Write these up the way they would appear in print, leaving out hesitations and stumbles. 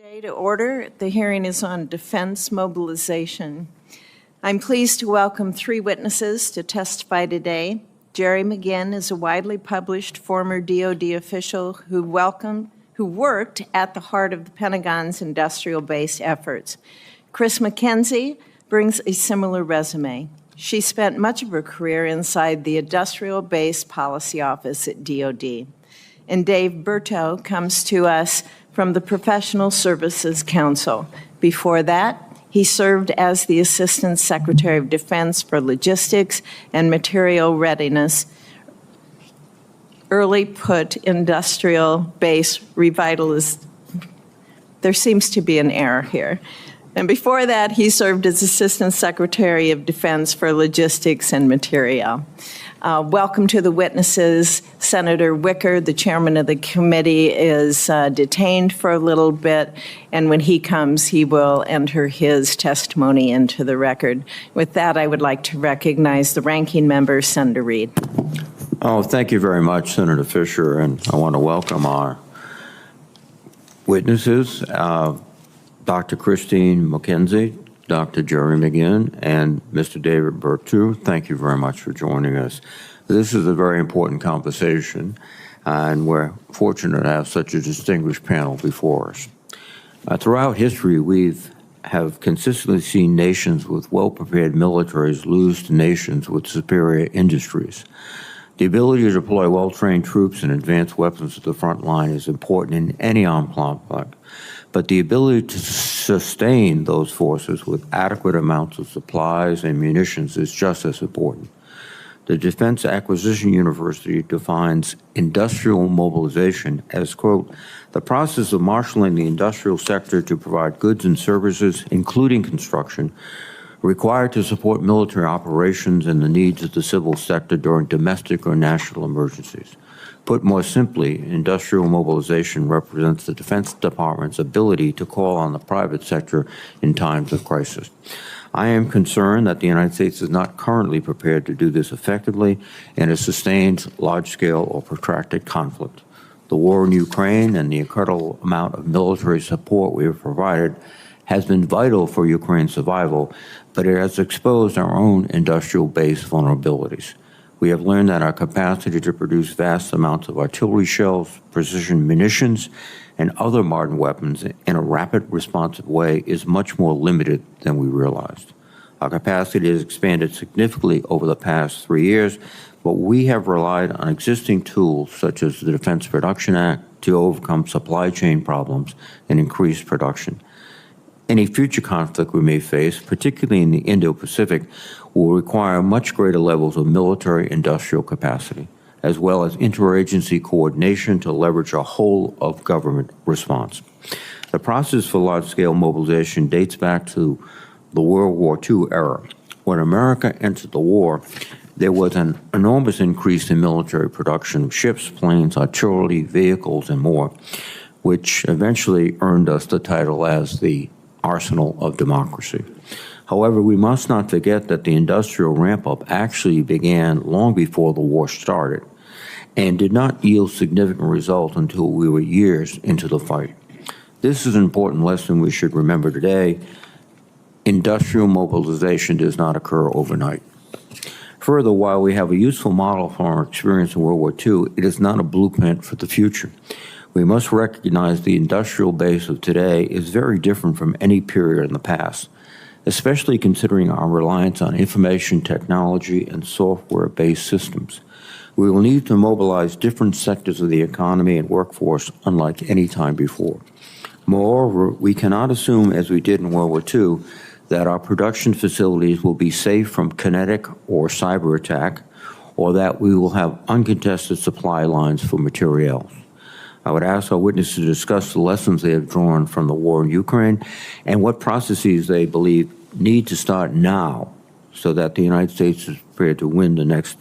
Day to order. The hearing is on defense mobilization. I'm pleased to welcome three witnesses to testify today. Jerry McGinn is a widely published former DoD official who worked at the heart of the Pentagon's industrial base efforts. Chris McKenzie brings a similar resume. She spent much of her career inside the Industrial Base Policy Office at DoD. And Dave Berto comes to us from the Professional Services Council. Before that, he served as the Assistant Secretary of Defense for Logistics and Material Readiness, early put industrial base revitalization. There seems to be an error here. And before that, he served as Assistant Secretary of Defense for Logistics and Material. Welcome to the witnesses. Senator Wicker, the chairman of the committee, is detained for a little bit, and when he comes, he will enter his testimony into the record. With that, I would like to recognize the ranking member, Senator Reid. Oh, thank you very much, Senator Fisher, and I want to welcome our witnesses, Dr. Christine McKenzie, Dr. Jerry McGinn, and Mr. David Bertu. Thank you very much for joining us. This is a very important conversation, and we're fortunate to have such a distinguished panel before us. Throughout history, we have consistently seen nations with well-prepared militaries lose to nations with superior industries. The ability to deploy well-trained troops and advanced weapons to the front line is important in any armed conflict, but the ability to sustain those forces with adequate amounts of supplies and munitions is just as important. The Defense Acquisition University defines industrial mobilization as, quote, the process of marshaling the industrial sector to provide goods and services, including construction, required to support military operations and the needs of the civil sector during domestic or national emergencies. Put more simply, industrial mobilization represents the Defense Department's ability to call on the private sector in times of crisis. I am concerned that the United States is not currently prepared to do this effectively in a sustained, large-scale, or protracted conflict. The war in Ukraine and the incredible amount of military support we have provided has been vital for Ukraine's survival, but it has exposed our own industrial base vulnerabilities. We have learned that our capacity to produce vast amounts of artillery shells, precision munitions, and other modern weapons in a rapid, responsive way is much more limited than we realized. Our capacity has expanded significantly over the past 3 years, but we have relied on existing tools such as the Defense Production Act to overcome supply chain problems and increase production. Any future conflict we may face, particularly in the Indo-Pacific, will require much greater levels of military-industrial capacity, as well as interagency coordination to leverage a whole-of-government response. The process for large-scale mobilization dates back to the World War II era. When America entered the war, there was an enormous increase in military production of ships, planes, artillery, vehicles, and more, which eventually earned us the title as the arsenal of democracy. However, we must not forget that the industrial ramp-up actually began long before the war started and did not yield significant results until we were years into the fight. This is an important lesson we should remember today. Industrial mobilization does not occur overnight. Further, while we have a useful model from our experience in World War II, it is not a blueprint for the future. We must recognize the industrial base of today is very different from any period in the past, especially considering our reliance on information technology and software-based systems. We will need to mobilize different sectors of the economy and workforce unlike any time before. Moreover, we cannot assume, as we did in World War II, that our production facilities will be safe from kinetic or cyber attack, or that we will have uncontested supply lines for materials. I would ask our witnesses to discuss the lessons they have drawn from the war in Ukraine and what processes they believe need to start now so that the United States is prepared to win the next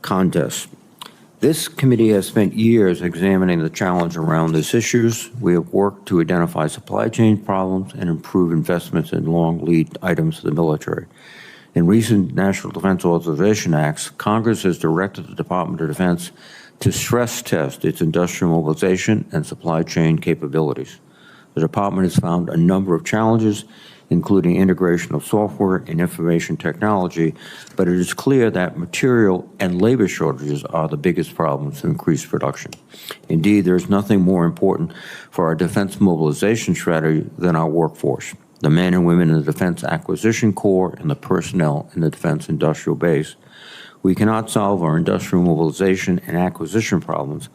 contest. This committee has spent years examining the challenge around these issues. We have worked to identify supply chain problems and improve investments in long lead items of the military. In recent National Defense Authorization Acts, Congress has directed the Department of Defense to stress test its industrial mobilization and supply chain capabilities. The Department has found a number of challenges, including integration of software and information technology, but it is clear that material and labor shortages are the biggest problems to increase production. Indeed, there is nothing more important for our defense mobilization strategy than our workforce, the men and women in the Defense Acquisition Corps and the personnel in the defense industrial base. We cannot solve our industrial mobilization and acquisition problems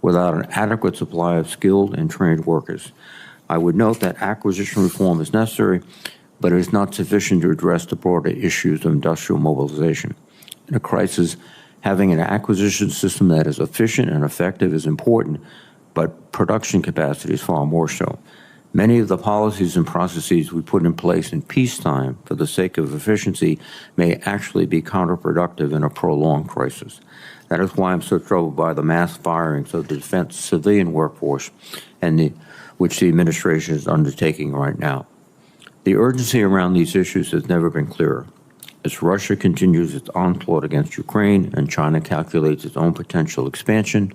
without an adequate supply of skilled and trained workers. I would note that acquisition reform is necessary, but it is not sufficient to address the broader issues of industrial mobilization. In a crisis, having an acquisition system that is efficient and effective is important, but production capacity is far more so. Many of the policies and processes we put in place in peacetime for the sake of efficiency may actually be counterproductive in a prolonged crisis. That is why I'm so troubled by the mass firings of the defense civilian workforce and which the administration is undertaking right now. The urgency around these issues has never been clearer. As Russia continues its onslaught against Ukraine and China calculates its own potential expansion,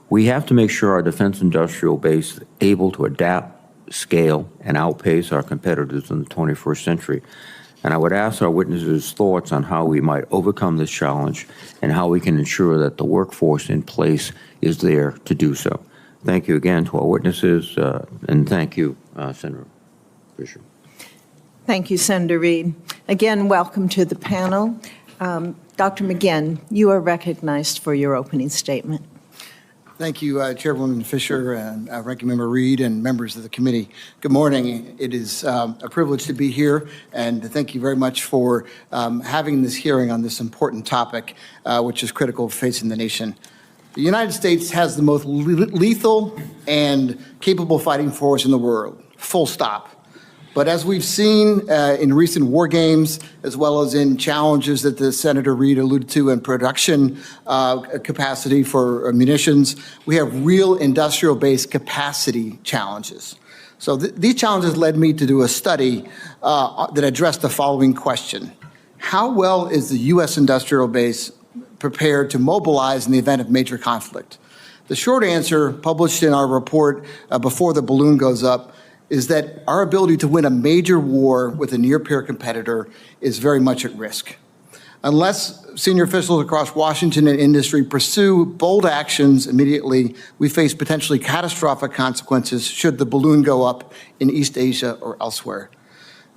we have to make sure our defense industrial base is able to adapt, scale, and outpace our competitors in the 21st century. And I would ask our witnesses' thoughts on how we might overcome this challenge and how we can ensure that the workforce in place is there to do so. Thank you again to our witnesses, and thank you, Senator Fisher. Thank you, Senator Reid. Again, welcome to the panel. Dr. McGinn, you are recognized for your opening statement. Thank you, Chairwoman Fisher and Ranking Member Reid and members of the committee. Good morning. It is a privilege to be here, and thank you very much for having this hearing on this important topic, which is critical facing the nation. The United States has the most lethal and capable fighting force in the world, full stop. But as we've seen in recent war games, as well as in challenges that the Senator Reid alluded to in production capacity for munitions, we have real industrial-based capacity challenges. So these challenges led me to do a study that addressed the following question. How well is the U.S. industrial base prepared to mobilize in the event of major conflict? The short answer, published in our report before the balloon goes up, is that our ability to win a major war with a near-peer competitor is very much at risk. Unless senior officials across Washington and industry pursue bold actions immediately, we face potentially catastrophic consequences should the balloon go up in East Asia or elsewhere.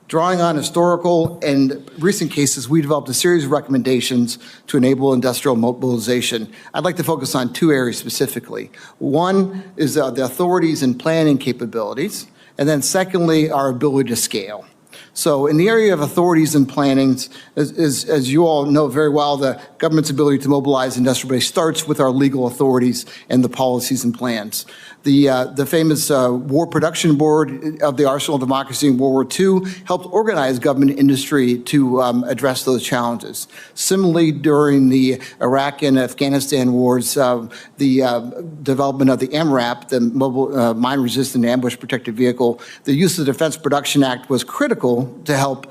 Drawing on historical and recent cases, we developed a series of recommendations to enable industrial mobilization. I'd like to focus on two areas specifically. One is the authorities and planning capabilities, and then secondly, our ability to scale. So in the area of authorities and plannings, as you all know very well, the government's ability to mobilize industrial base starts with our legal authorities and the policies and plans. The famous War Production Board of the Arsenal of Democracy in World War II helped organize government industry to address those challenges. Similarly, during the Iraq and Afghanistan wars, the development of the MRAP, the Mobile Mine-Resistant Ambush Protected Vehicle, the use of the Defense Production Act was critical to help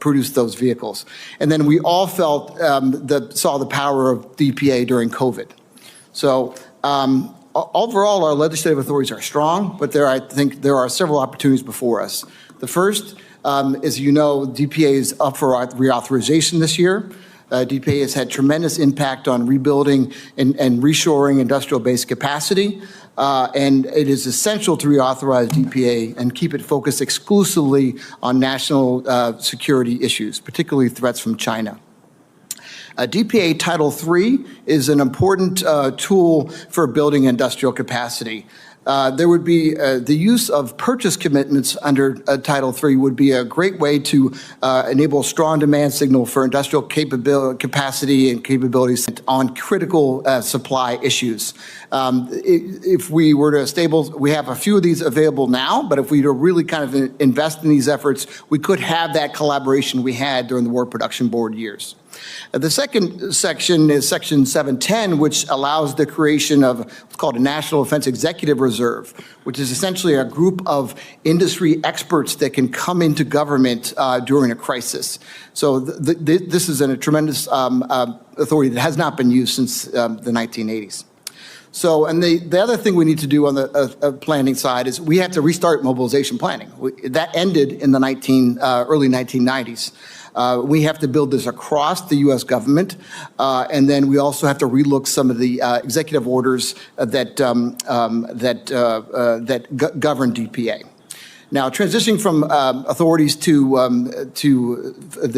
produce those vehicles. And then we all felt saw the power of DPA during COVID. So overall, our legislative authorities are strong, but I think there are several opportunities before us. The first, as you know, DPA is up for reauthorization this year. DPA has had tremendous impact on rebuilding and reshoring industrial-based capacity, and it is essential to reauthorize DPA and keep it focused exclusively on national security issues, particularly threats from China. DPA Title III is an important tool for building industrial capacity. There would be the use of purchase commitments under Title III would be a great way to enable a strong demand signal for industrial capacity and capabilities on critical supply issues. If we were to we have a few of these available now, but if we were to really kind of invest in these efforts, we could have that collaboration we had during the War Production Board years. The second section is Section 710, which allows the creation of what's called a National Defense Executive Reserve, which is essentially a group of industry experts that can come into government during a crisis. So this is a tremendous authority that has not been used since the 1980s. So, and the other thing we need to do on the planning side is we have to restart mobilization planning. That ended in the early 1990s. We have to build this across the U.S. government, and then we also have to relook some of the executive orders that govern DPA. Now, transitioning from authorities to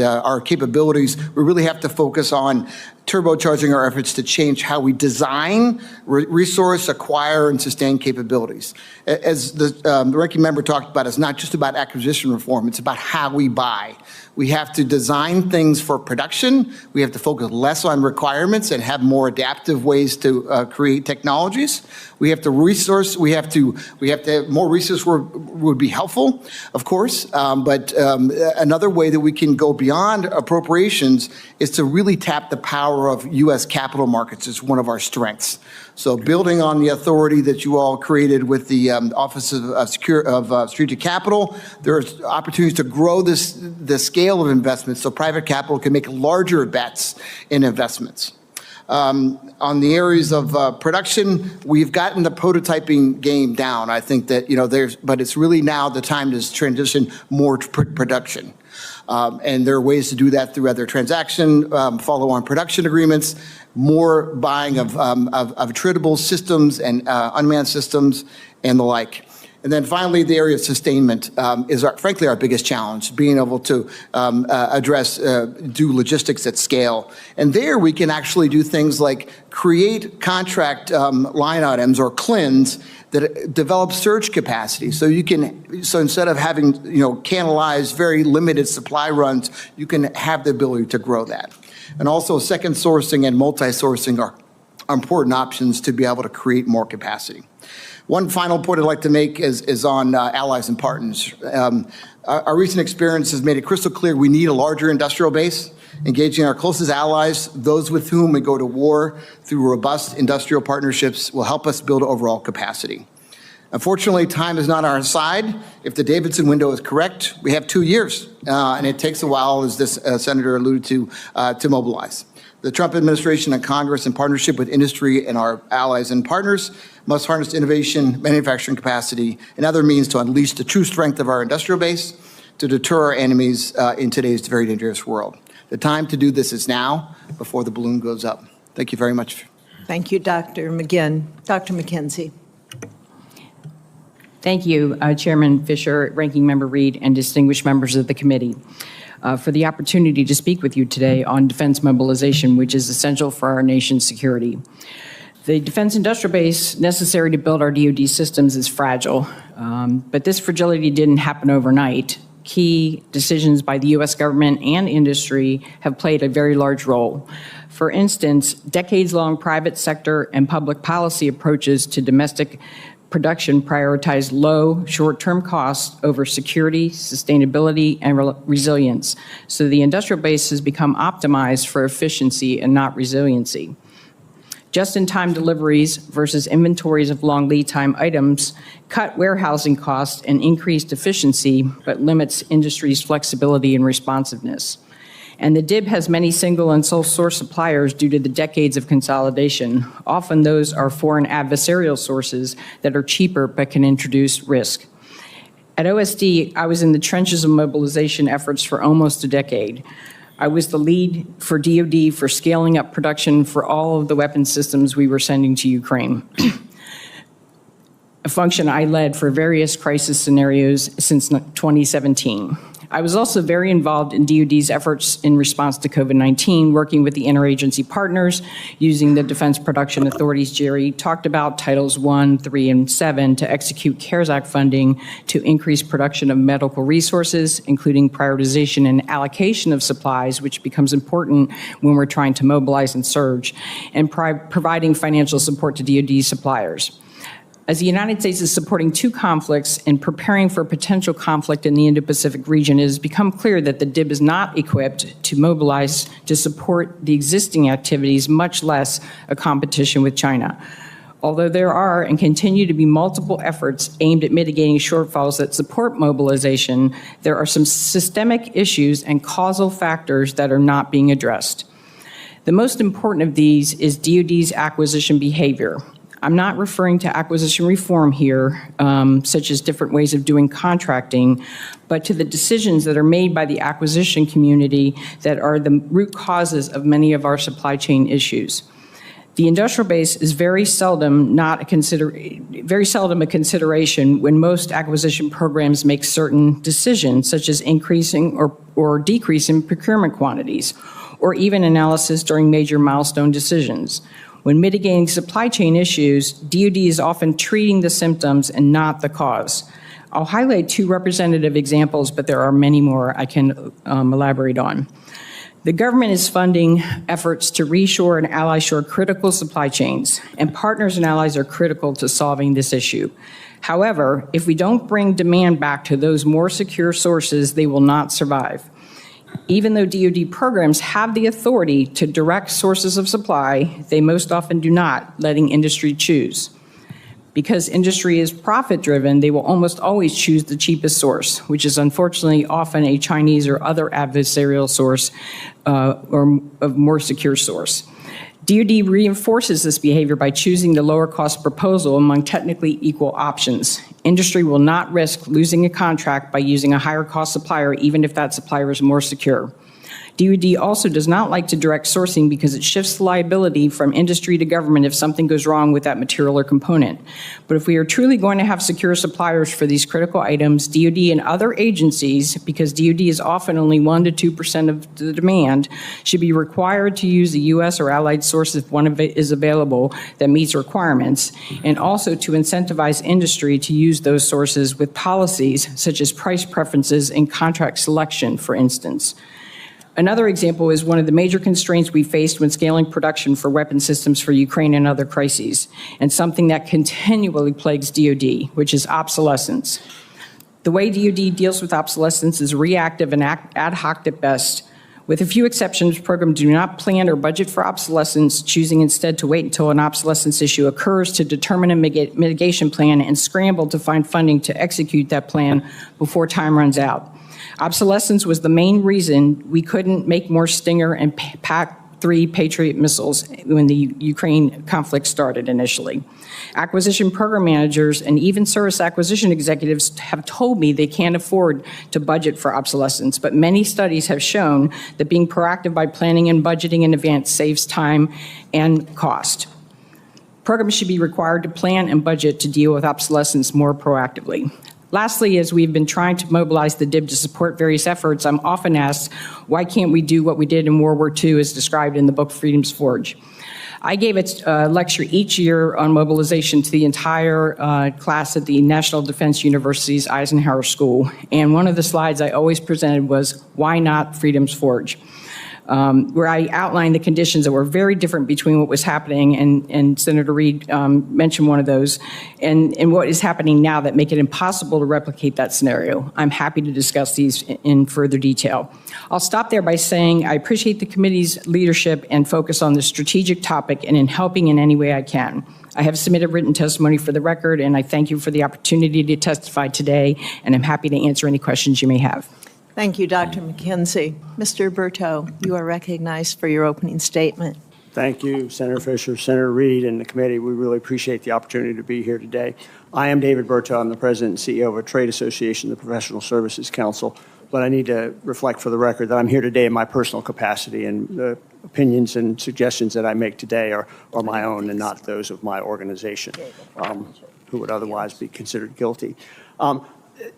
our capabilities, we really have to focus on turbocharging our efforts to change how we design, resource, acquire, and sustain capabilities. As the ranking member talked about, it's not just about acquisition reform, it's about how we buy. We have to design things for production. We have to focus less on requirements and have more adaptive ways to create technologies. We have to resource. We have to have more resources would be helpful, of course. But another way that we can go beyond appropriations is to really tap the power of U.S. capital markets. It's one of our strengths. So building on the authority that you all created with the Office of Strategic Capital, there's opportunities to grow the scale of investments so private capital can make larger bets in investments. On the areas of production, we've gotten the prototyping game down. I think that, but it's really now the time to transition more to production. And there are ways to do that through other transaction, follow-on production agreements, more buying of attritable systems and unmanned systems and the like. And then finally, the area of sustainment is, frankly, our biggest challenge, being able to do logistics at scale. And there we can actually do things like create contract line items or CLINs that develop surge capacity. So instead of having, canalized very limited supply runs, you can have the ability to grow that. And also second sourcing and multi-sourcing are important options to be able to create more capacity. One final point I'd like to make is on allies and partners. Our recent experience has made it crystal clear we need a larger industrial base, engaging our closest allies, those with whom we go to war through robust industrial partnerships will help us build overall capacity. Unfortunately, time is not on our side. If the Davidson window is correct, we have 2 years, and it takes a while, as this senator alluded to mobilize. The Trump administration and Congress, in partnership with industry and our allies and partners, must harness innovation, manufacturing capacity, and other means to unleash the true strength of our industrial base to deter our enemies in today's very dangerous world. The time to do this is now, before the balloon goes up. Thank you very much. Thank you, Dr. McGinn. Dr. McKenzie. Thank you, Chairman Fisher, Ranking Member Reed, and distinguished members of the committee, for the opportunity to speak with you today on defense mobilization, which is essential for our nation's security. The defense industrial base necessary to build our DoD systems is fragile, but this fragility didn't happen overnight. Key decisions by the U.S. government and industry have played a very large role. For instance, decades-long private sector and public policy approaches to domestic production prioritize low, short-term costs over security, sustainability, and resilience. So the industrial base has become optimized for efficiency and not resiliency. Just-in-time deliveries versus inventories of long lead time items cut warehousing costs and increased efficiency, but limits industry's flexibility and responsiveness. And the DIB has many single and sole source suppliers due to the decades of consolidation. Often those are foreign adversarial sources that are cheaper but can introduce risk. At OSD, I was in the trenches of mobilization efforts for almost a decade. I was the lead for DoD for scaling up production for all of the weapon systems we were sending to Ukraine, a function I led for various crisis scenarios since 2017. I was also very involved in DoD's efforts in response to COVID-19, working with the interagency partners, using the Defense Production Authorities Jerry talked about Titles 1, 3, and 7 to execute CARES Act funding to increase production of medical resources, including prioritization and allocation of supplies, which becomes important when we're trying to mobilize and surge, and providing financial support to DoD suppliers. As the United States is supporting two conflicts and preparing for a potential conflict in the Indo-Pacific region, it has become clear that the DIB is not equipped to mobilize to support the existing activities, much less a competition with China. Although there are and continue to be multiple efforts aimed at mitigating shortfalls that support mobilization, there are some systemic issues and causal factors that are not being addressed. The most important of these is DoD's acquisition behavior. I'm not referring to acquisition reform here, such as different ways of doing contracting, but to the decisions that are made by the acquisition community that are the root causes of many of our supply chain issues. The industrial base is very seldom a consideration when most acquisition programs make certain decisions, such as increasing or decreasing procurement quantities, or even analysis during major milestone decisions. When mitigating supply chain issues, DoD is often treating the symptoms and not the cause. I'll highlight two representative examples, but there are many more I can elaborate on. The government is funding efforts to reshore and ally shore critical supply chains, and partners and allies are critical to solving this issue. However, if we don't bring demand back to those more secure sources, they will not survive. Even though DoD programs have the authority to direct sources of supply, they most often do not, letting industry choose. Because industry is profit-driven, they will almost always choose the cheapest source, which is unfortunately often a Chinese or other adversarial source or a more secure source. DoD reinforces this behavior by choosing the lower cost proposal among technically equal options. Industry will not risk losing a contract by using a higher cost supplier, even if that supplier is more secure. DoD also does not like to direct sourcing because it shifts liability from industry to government if something goes wrong with that material or component. But if we are truly going to have secure suppliers for these critical items, DoD and other agencies, because DoD is often only 1 to 2% of the demand, should be required to use a U.S. or allied source if one is available that meets requirements, and also to incentivize industry to use those sources with policies such as price preferences and contract selection, for instance. Another example is one of the major constraints we faced when scaling production for weapon systems for Ukraine and other crises, and something that continually plagues DoD, which is obsolescence. The way DoD deals with obsolescence is reactive and ad hoc at best. With a few exceptions, programs do not plan or budget for obsolescence, choosing instead to wait until an obsolescence issue occurs to determine a mitigation plan and scramble to find funding to execute that plan before time runs out. Obsolescence was the main reason we couldn't make more Stinger and PAC-3 Patriot missiles when the Ukraine conflict started initially. Acquisition program managers and even service acquisition executives have told me they can't afford to budget for obsolescence, but many studies have shown that being proactive by planning and budgeting in advance saves time and cost. Programs should be required to plan and budget to deal with obsolescence more proactively. Lastly, as we've been trying to mobilize the DIB to support various efforts, I'm often asked, why can't we do what we did in World War II as described in the book Freedom's Forge? I gave a lecture each year on mobilization to the entire class at the National Defense University's Eisenhower School, and one of the slides I always presented was, why not Freedom's Forge? Where I outlined the conditions that were very different between what was happening, and Senator Reid mentioned one of those, and what is happening now that make it impossible to replicate that scenario. I'm happy to discuss these in further detail. I'll stop there by saying I appreciate the committee's leadership and focus on the strategic topic and in helping in any way I can. I have submitted written testimony for the record, and I thank you for the opportunity to testify today, and I'm happy to answer any questions you may have. Thank you, Dr. McKenzie. Mr. Berto, you are recognized for your opening statement. Thank you, Senator Fisher, Senator Reid, and the committee. We really appreciate the opportunity to be here today. I am David Berto. I'm the president and CEO of a trade association, the Professional Services Council. But I need to reflect for the record that I'm here today in my personal capacity, and the opinions and suggestions that I make today are my own and not those of my organization, who would otherwise be considered guilty.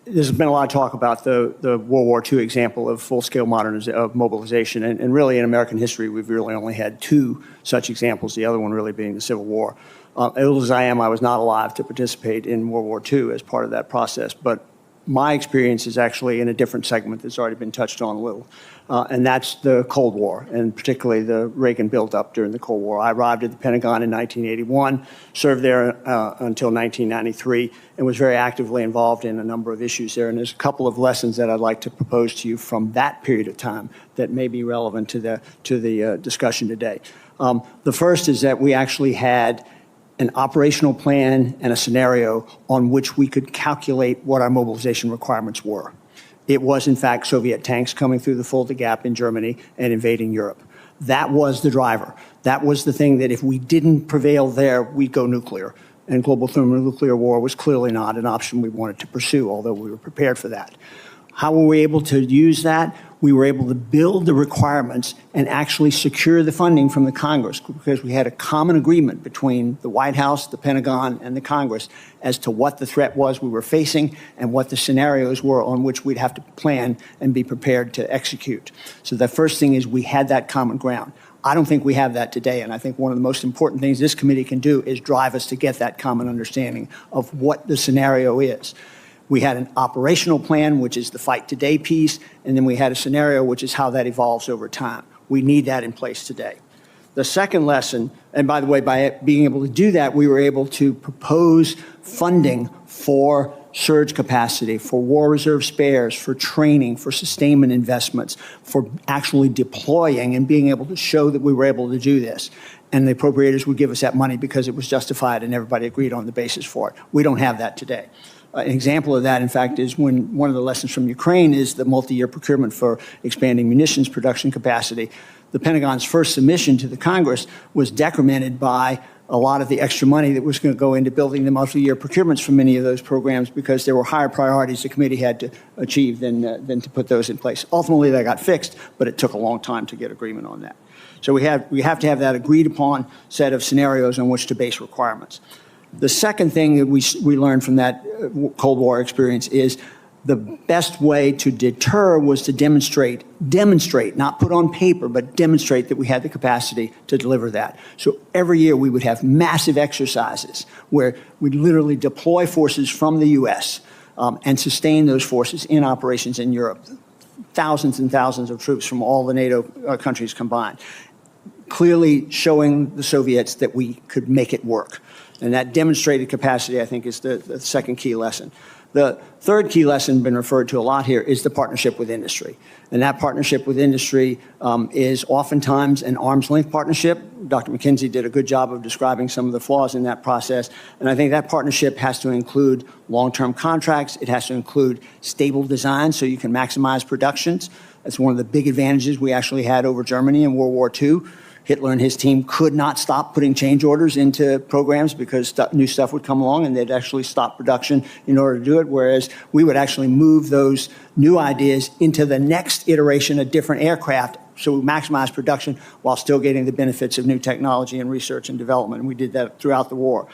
There's been a lot of talk about the World War II example of full-scale mobilization, and really in American history, we've really only had two such examples, the other one really being the Civil War. Old as I am, I was not alive to participate in World War II as part of that process, but my experience is actually in a different segment that's already been touched on a little, and that's the Cold War, and particularly the Reagan buildup during the Cold War. I arrived at the Pentagon in 1981, served there until 1993, and was very actively involved in a number of issues there. And there's a couple of lessons that I'd like to propose to you from that period of time that may be relevant to the discussion today. The first is that we actually had an operational plan and a scenario on which we could calculate what our mobilization requirements were. It was, in fact, Soviet tanks coming through the Fulda Gap in Germany and invading Europe. That was the driver. That was the thing that if we didn't prevail there, we'd go nuclear. And global thermonuclear war was clearly not an option we wanted to pursue, although we were prepared for that. How were we able to use that? We were able to build the requirements and actually secure the funding from the Congress because we had a common agreement between the White House, the Pentagon, and the Congress as to what the threat was we were facing and what the scenarios were on which we'd have to plan and be prepared to execute. So the first thing is we had that common ground. I don't think we have that today, and I think one of the most important things this committee can do is drive us to get that common understanding of what the scenario is. We had an operational plan, which is the fight today piece, and then we had a scenario, which is how that evolves over time. We need that in place today. The second lesson, and by the way, by being able to do that, we were able to propose funding for surge capacity, for war reserve spares, for training, for sustainment investments, for actually deploying and being able to show that we were able to do this. And the appropriators would give us that money because it was justified and everybody agreed on the basis for it. We don't have that today. An example of that, in fact, is when one of the lessons from Ukraine is the multi-year procurement for expanding munitions production capacity. The Pentagon's first submission to the Congress was decremented by a lot of the extra money that was going to go into building the multi-year procurements for many of those programs because there were higher priorities the committee had to achieve than to put those in place. Ultimately, that got fixed, but it took a long time to get agreement on that. So we have to have that agreed upon set of scenarios on which to base requirements. The second thing that we learned from that Cold War experience is the best way to deter was to demonstrate, not put on paper, but demonstrate that we had the capacity to deliver that. So every year we would have massive exercises where we'd literally deploy forces from the U.S. And sustain those forces in operations in Europe. Thousands and thousands of troops from all the NATO countries combined, clearly showing the Soviets that we could make it work. And that demonstrated capacity, I think, is the second key lesson. The third key lesson been referred to a lot here is the partnership with industry. And that partnership with industry is oftentimes an arm's length partnership. Dr. McKenzie did a good job of describing some of the flaws in that process. And I think that partnership has to include long-term contracts. It has to include stable design so you can maximize productions. That's one of the big advantages we actually had over Germany in World War II. Hitler and his team could not stop putting change orders into programs because new stuff would come along and they'd actually stop production in order to do it, whereas we would actually move those new ideas into the next iteration of different aircraft so we maximize production while still getting the benefits of new technology and research and development. And we did that throughout the war.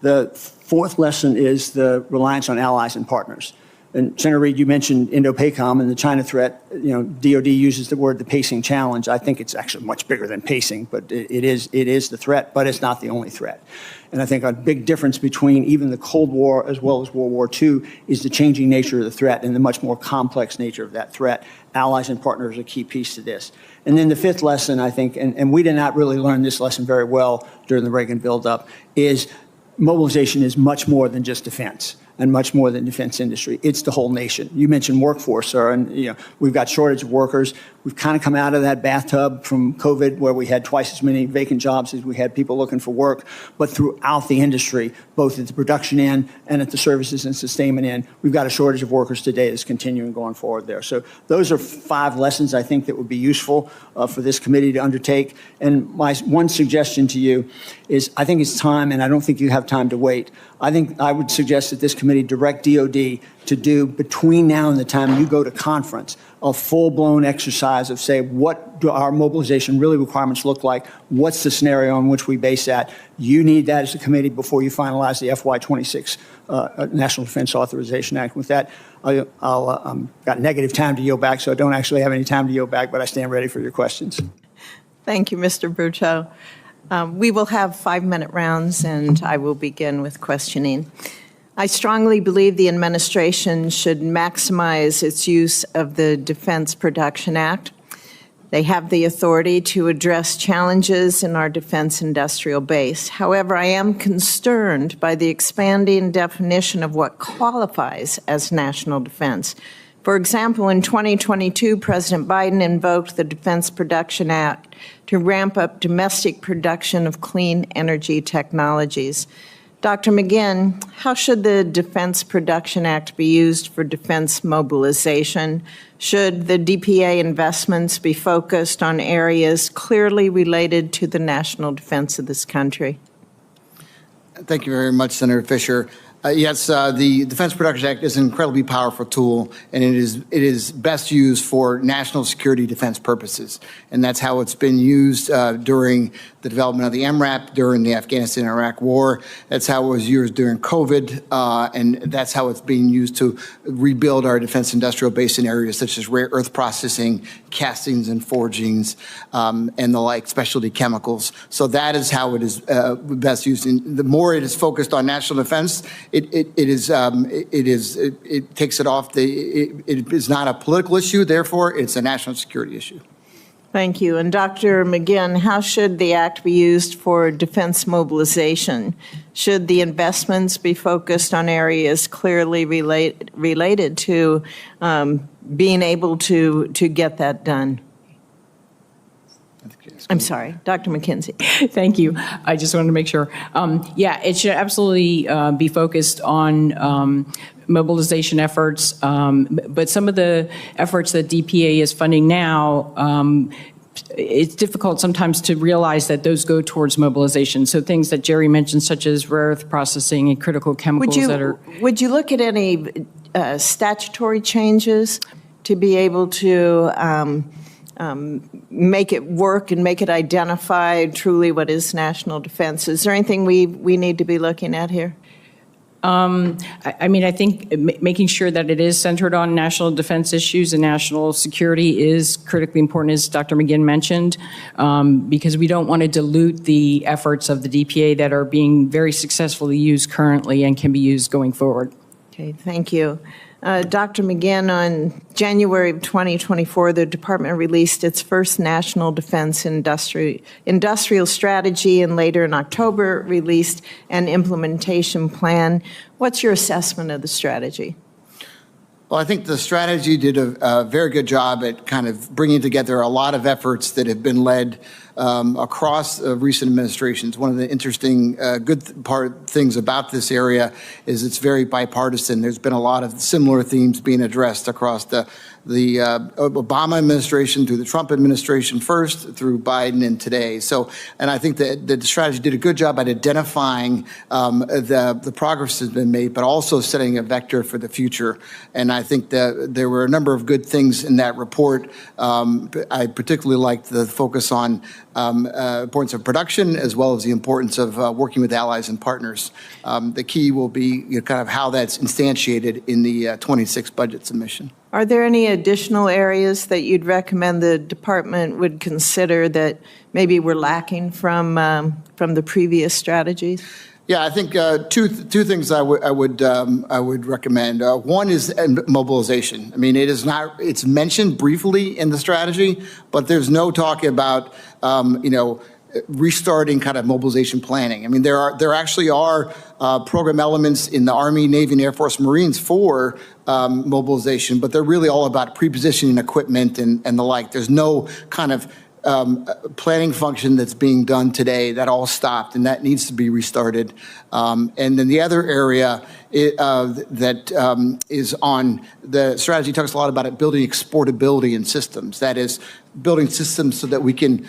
The fourth lesson is the reliance on allies and partners. And Senator Reid, you mentioned Indo-PACOM and the China threat. You know, DOD uses the word the pacing challenge. I think it's actually much bigger than pacing, but it is the threat, but it's not the only threat. And I think a big difference between even the Cold War as well as World War II is the changing nature of the threat and the much more complex nature of that threat. Allies and partners are a key piece to this. And then the fifth lesson, I think, and we did not really learn this lesson very well during the Reagan buildup, is mobilization is much more than just defense and much more than defense industry. It's the whole nation. You mentioned workforce, sir, and we've got shortage of workers. We've kind of come out of that bathtub from COVID where we had twice as many vacant jobs as we had people looking for work, but throughout the industry, both at the production end and at the services and sustainment end, we've got a shortage of workers today that's continuing going forward there. So those are 5 lessons I think that would be useful for this committee to undertake. And my one suggestion to you is I think it's time, and I don't think you have time to wait. I think I would suggest that this committee direct DOD to do, between now and the time you go to conference, a full-blown exercise of, say, what do our mobilization really requirements look like? What's the scenario on which we base that? You need that as a committee before you finalize the FY26 National Defense Authorization Act. With that, I've got negative time to yield back, so I don't actually have any time to yield back, but I stand ready for your questions. Thank you, Mr. Bruto. We will have 5-minute rounds, and I will begin with questioning. I strongly believe the administration should maximize its use of the Defense Production Act. They have the authority to address challenges in our defense industrial base. However, I am concerned by the expanding definition of what qualifies as national defense. For example, in 2022, President Biden invoked the Defense Production Act to ramp up domestic production of clean energy technologies. Dr. McGinn, how should the Defense Production Act be used for defense mobilization? Should the DPA investments be focused on areas clearly related to the national defense of this country? Thank you very much, Senator Fisher. Yes, the Defense Production Act is an incredibly powerful tool, and it is best used for national security defense purposes. And that's how it's been used during the development of the MRAP, during the Afghanistan-Iraq war. That's how it was used during COVID, and that's how it's being used to rebuild our defense industrial base in areas such as rare earth processing, castings and forgings, and the like, specialty chemicals. So that is how it is best used. And the more it is focused on national defense, it takes it off it is not a political issue, therefore it's a national security issue. Thank you. And Dr. McGinn, how should the act be used for defense mobilization? Should the investments be focused on areas clearly related to being able to get that done? I'm sorry, Dr. McKenzie. Thank you. I just wanted to make sure. Yeah, it should absolutely be focused on mobilization efforts, but some of the efforts that DPA is funding now, it's difficult sometimes to realize that those go towards mobilization. So things that Jerry mentioned, such as rare earth processing and critical chemicals Would you look at any statutory changes to be able to make it work and make it identify truly what is national defense? Is there anything we need to be looking at here? I mean, I think making sure that it is centered on national defense issues and national security is critically important, as Dr. McGinn mentioned, because we don't want to dilute the efforts of the DPA that are being very successfully used currently and can be used going forward. Okay, thank you. Dr. McGinn, on January of 2024, the department released its first national defense industrial strategy, and later in October released an implementation plan. What's your assessment of the strategy? Well, I think the strategy did a very good job at kind of bringing together a lot of efforts that have been led across recent administrations. One of the interesting good things about this area is it's very bipartisan. There's been a lot of similar themes being addressed across the Obama administration, through the Trump administration first, through Biden and today. So, and I think that the strategy did a good job at identifying the progress that's been made, but also setting a vector for the future. And I think that there were a number of good things in that report. I particularly liked the focus on importance of production, as well as the importance of working with allies and partners. The key will be kind of how that's instantiated in the 26 budget submission. Are there any additional areas that you'd recommend the department would consider that maybe were lacking from the previous strategies? Yeah, I think two things I would recommend. One is mobilization. I mean, it's mentioned briefly in the strategy, but there's no talk about restarting kind of mobilization planning. I mean, there actually are program elements in the Army, Navy, and Air Force, Marines for mobilization, but they're really all about pre-positioning equipment and the like. There's no kind of planning function that's being done today. That all stopped, and that needs to be restarted. And then the other area that is on the strategy talks a lot about it, building exportability in systems. That is, building systems so that we can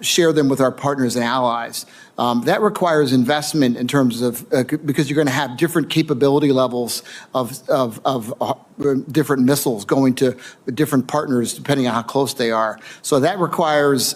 share them with our partners and allies. That requires investment in terms of, because you're going to have different capability levels of different missiles going to different partners depending on how close they are. So that requires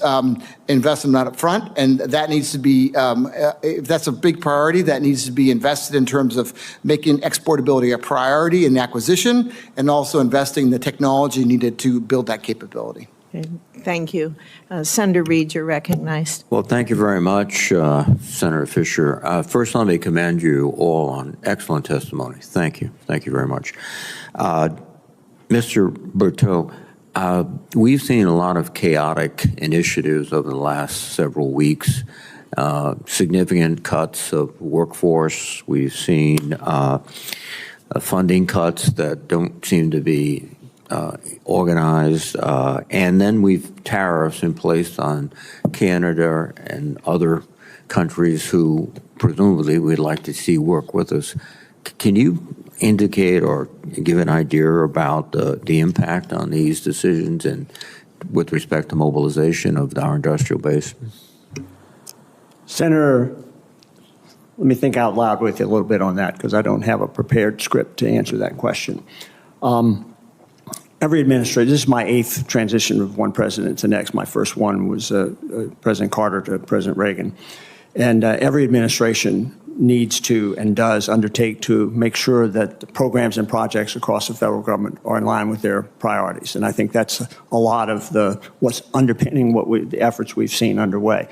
investment up front, and that needs to be, if that's a big priority, that needs to be invested in terms of making exportability a priority in acquisition, and also investing the technology needed to build that capability. Okay, thank you. Senator Reid, you're recognized. Well, thank you very much, Senator Fisher. First, let me commend you all on excellent testimony. Thank you. Thank you very much. Mr. Berteau, we've seen a lot of chaotic initiatives over the last several weeks, significant cuts of workforce. We've seen funding cuts that don't seem to be organized, and then we've tariffs in place on Canada and other countries who presumably we'd like to see work with us. Can you indicate or give an idea about the impact on these decisions and with respect to mobilization of our industrial base? Senator, let me think out loud with you a little bit on that because I don't have a prepared script to answer that question. Every administration, this is my 8th transition of one president to the next. My first one was President Carter to President Reagan. And every administration needs to and does undertake to make sure that the programs and projects across the federal government are in line with their priorities. And I think that's a lot of what's underpinning the efforts we've seen underway.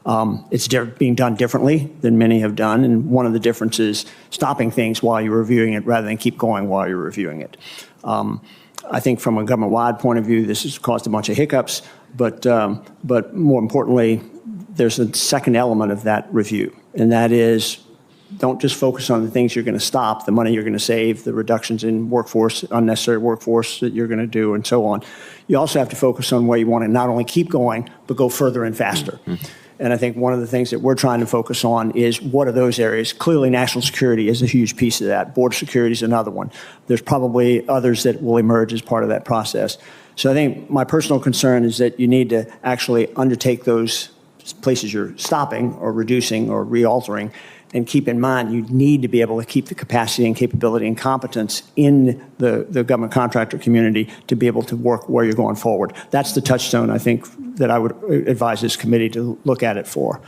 It's being done differently than many have done, and one of the differences is stopping things while you're reviewing it rather than keep going while you're reviewing it. I think from a government-wide point of view, this has caused a bunch of hiccups, but more importantly, there's a second element of that review, and that is don't just focus on the things you're going to stop, the money you're going to save, the reductions in workforce, unnecessary workforce that you're going to do, and so on. You also have to focus on where you want to not only keep going, but go further and faster. Mm-hmm. And I think one of the things that we're trying to focus on is what are those areas? Clearly, national security is a huge piece of that. Border security is another one. There's probably others that will emerge as part of that process. So I think my personal concern is that you need to actually undertake those places you're stopping or reducing or realtering, and keep in mind you need to be able to keep the capacity and capability and competence in the government contractor community to be able to work where you're going forward. That's the touchstone, I think, that I would advise this committee to look at it for.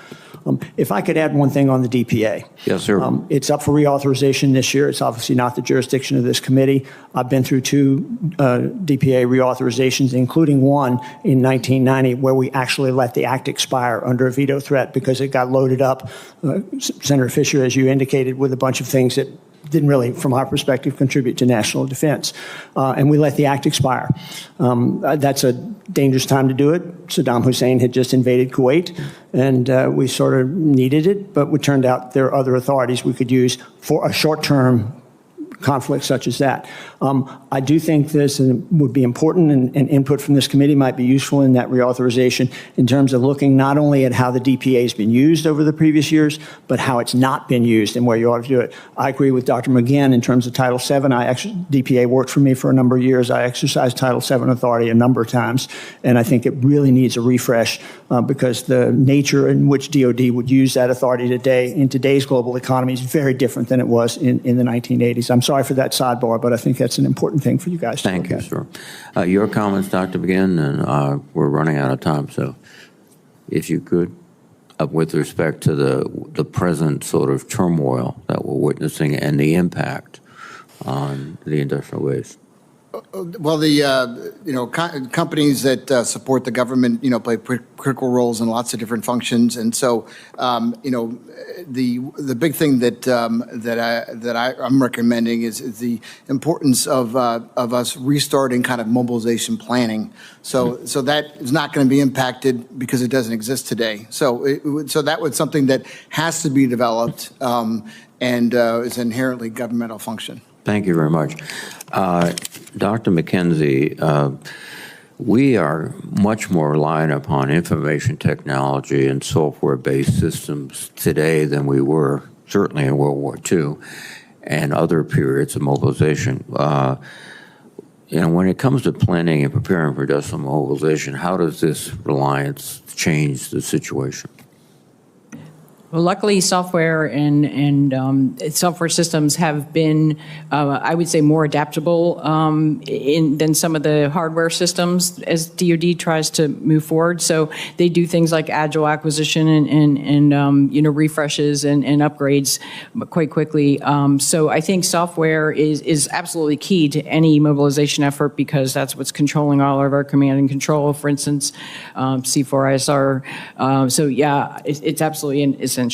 If I could add one thing on the DPA. Yes, sir. It's up for reauthorization this year. It's obviously not the jurisdiction of this committee. I've been through 2 DPA reauthorizations, including one in 1990 where we actually let the act expire under a veto threat because it got loaded up, Senator Fisher, as you indicated, with a bunch of things that didn't really, from our perspective, contribute to national defense. And we let the act expire. That's a dangerous time to do it. Saddam Hussein had just invaded Kuwait, and we sort of needed it, but it turned out there are other authorities we could use for a short-term conflict such as that. I do think this would be important, and input from this committee might be useful in that reauthorization in terms of looking not only at how the DPA has been used over the previous years, but how it's not been used and where you ought to do it. I agree with Dr. McGinn in terms of Title VII. DPA worked for me for a number of years. I exercised Title VII authority a number of times, and I think it really needs a refresh because the nature in which DOD would use that authority today in today's global economy is very different than it was in the 1980s. I'm sorry for that sidebar, but I think that's an important thing for you guys to look at. Thank you, sir. Your comments, Dr. McGinn, and we're running out of time, so if you could, with respect to the present sort of turmoil that we're witnessing and the impact on the industrial waste. Well, the companies that support the government, play critical roles in lots of different functions, and so the big thing that I'm recommending is the importance of us restarting kind of mobilization planning. So that is not going to be impacted because it doesn't exist today. So that was something that has to be developed and is inherently governmental function. Thank you very much. Dr. McKenzie, we are much more reliant upon information technology and software-based systems today than we were certainly in World War II and other periods of mobilization. When it comes to planning and preparing for industrial mobilization, how does this reliance change the situation? Well, luckily, software and software systems have been, I would say, more adaptable than some of the hardware systems as DoD tries to move forward. So they do things like agile acquisition and refreshes and upgrades quite quickly. So I think software is absolutely key to any mobilization effort because that's what's controlling all of our command and control. For instance, C4ISR. So yeah, it's absolutely essential.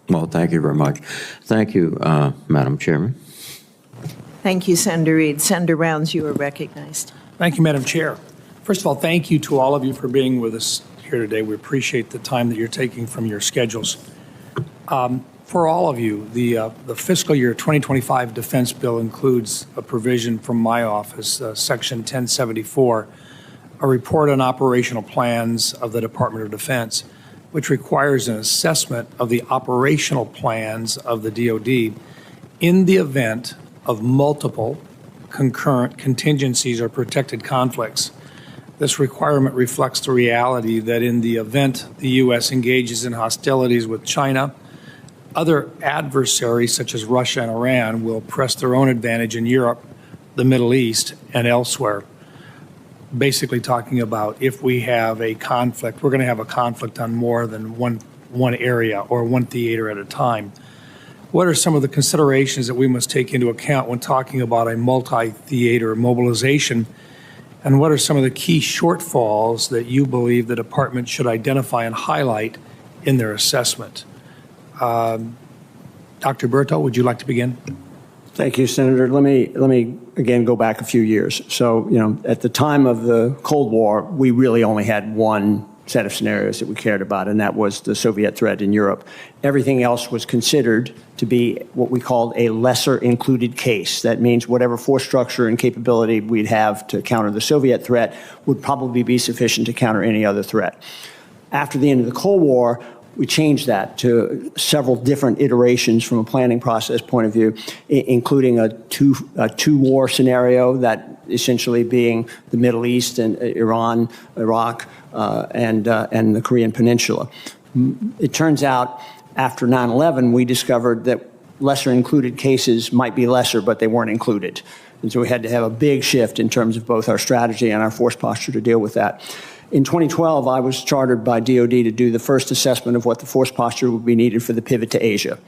Well, thank you very much. Thank you, Madam Chairman. Thank you, Senator Reid. Senator Rounds, you are recognized. Thank you, Madam Chair. First of all, thank you to all of you for being with us here today. We appreciate the time that you're taking from your schedules. For all of you, the fiscal year 2025 defense bill includes a provision from my office, Section 1074, a report on operational plans of the Department of Defense. which requires an assessment of the operational plans of the DoD in the event of multiple concurrent contingencies or protected conflicts. This requirement reflects the reality that in the event the U.S. engages in hostilities with China, other adversaries such as Russia and Iran will press their own advantage in Europe, the Middle East, and elsewhere. Basically talking about if we have a conflict, we're going to have a conflict on more than one area or one theater at a time. What are some of the considerations that we must take into account when talking about a multi-theater mobilization? And what are some of the key shortfalls that you believe the department should identify and highlight in their assessment? Dr. Berto, would you like to begin? Thank you, Senator. Let me again go back a few years. So, at the time of the Cold War, we really only had one set of scenarios that we cared about, and that was the Soviet threat in Europe. Everything else was considered to be what we called a lesser included case. That means whatever force structure and capability we'd have to counter the Soviet threat would probably be sufficient to counter any other threat. After the end of the Cold War, we changed that to several different iterations from a planning process point of view, including a two-war scenario, that essentially being the Middle East and Iran, Iraq, and the Korean Peninsula. It turns out after 9/11, we discovered that lesser included cases might be lesser, but they weren't included. And so we had to have a big shift in terms of both our strategy and our force posture to deal with that. In 2012, I was chartered by DoD to do the first assessment of what the force posture would be needed for the pivot to Asia.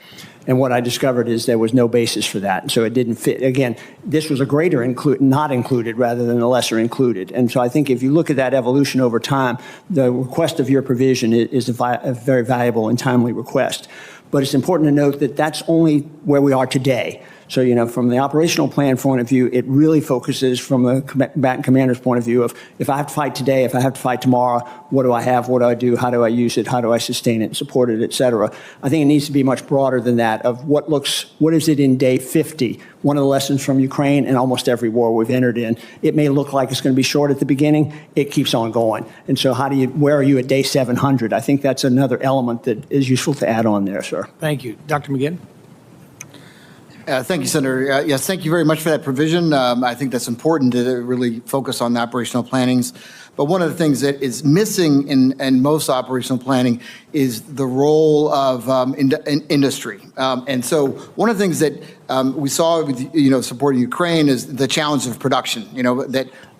And what I discovered is there was no basis for that. And so it didn't fit. Again, this was a greater not included rather than a lesser included. And so I think if you look at that evolution over time, the request of your provision is a very valuable and timely request. But it's important to note that that's only where we are today. So, from the operational plan point of view, it really focuses from a combatant commander's point of view of, if I have to fight today, if I have to fight tomorrow, what do I have, what do I do, how do I use it, how do I sustain it and support it, et cetera. I think it needs to be much broader than that of what is it in day 50? One of the lessons from Ukraine and almost every war we've entered in, it may look like it's going to be short at the beginning, it keeps on going. And so where are you at day 700? I think that's another element that is useful to add on there, sir. Thank you. Dr. McGinn? Thank you, Senator. Yes, thank you very much for that provision. I think that's important to really focus on the operational plannings. But one of the things that is missing in most operational planning is the role of industry. And so one of the things that we saw with supporting Ukraine is the challenge of production.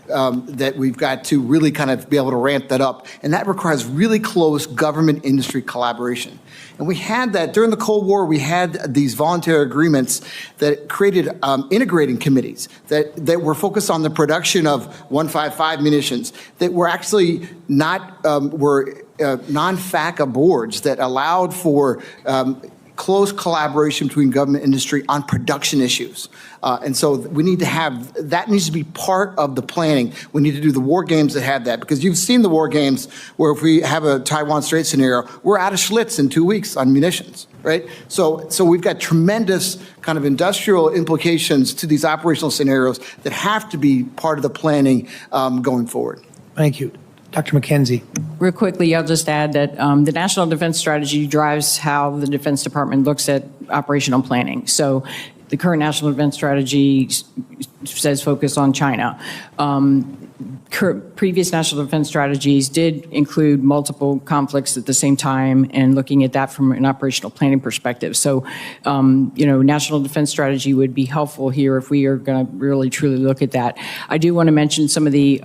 That we've got to really kind of be able to ramp that up. And that requires really close government-industry collaboration. And we had that during the Cold War. We had these voluntary agreements that created integrating committees that were focused on the production of 155 munitions that were actually not non-FACA boards that allowed for close collaboration between government and industry on production issues. And so we need to have, that needs to be part of the planning. We need to do the war games that have that, because you've seen the war games where if we have a Taiwan Strait scenario, we're out of Schlitz in 2 weeks on munitions, right? So we've got tremendous kind of industrial implications to these operational scenarios that have to be part of the planning going forward. Thank you. Dr. McKenzie. Real quickly, I'll just add that the National Defense Strategy drives how the Defense Department looks at operational planning. So the current National Defense Strategy says focus on China. Previous national defense strategies did include multiple conflicts at the same time, and looking at that from an operational planning perspective. So, national defense strategy would be helpful here if we are going to really truly look at that. I do want to mention some of the